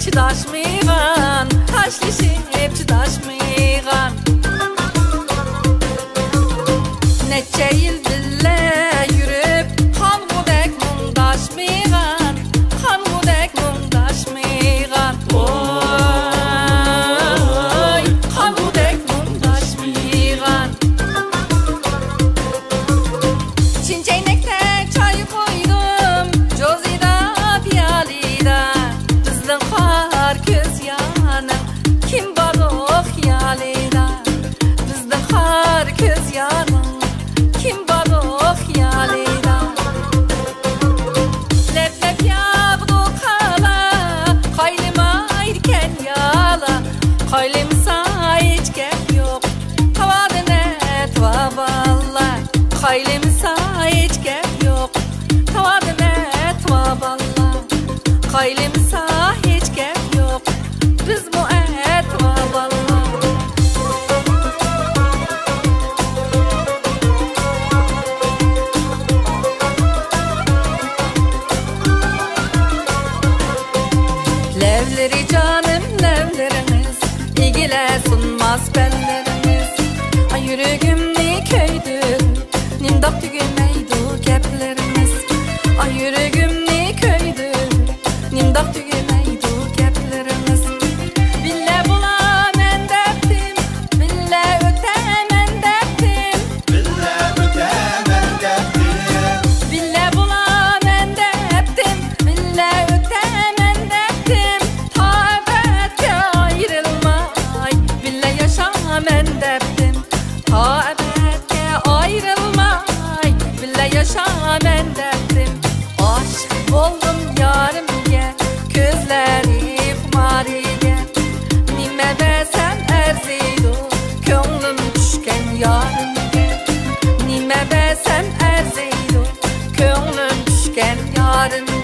çıdaşmıygan, taşlışıp çıdaşmıygan. Neçe yıl bile yürüp kanmudek mumdaşmıygan, kanmudek mumdaşmıygan. Oy, kanmudek mumdaşmıygan. Çinçeynekte çay koydum, cozida piyalida. Bizden kar köz yanım, kim var o hiyalida. Bizden kar köz yanım, kim var o hiyalida. Lep lep yağdı kala, kaylima irken yala. Kaylımsa hiç gep yok, havada net vaballa. Kaylımsa hiç gep yok, havada net vaballa. Kaylımsa hiç gep yok, biz mu et vaballa. Levleri canım levlerimiz, ilgile sunmaz bellerimiz. Ay yüreğimni köydür, nimdak tügümeydu keplerimiz. Ay yüreğimni köydür, nimdak tügümeydu keplerimiz. Bille bula men deptim, bille öte men deptim. Bille öte men deptim. Bille bula men deptim, bille öte men deptim. Ta ebedke ayrılmay, bille yaşa men deptim. Ta ebedke ayrılmay, bille yaşa men deptim. Aşık oldum yarimge, gözleri kumariye. Nime besem erziydu, könglim düşken yarimge. Nime besem erziydu, könglim düşken yarimge.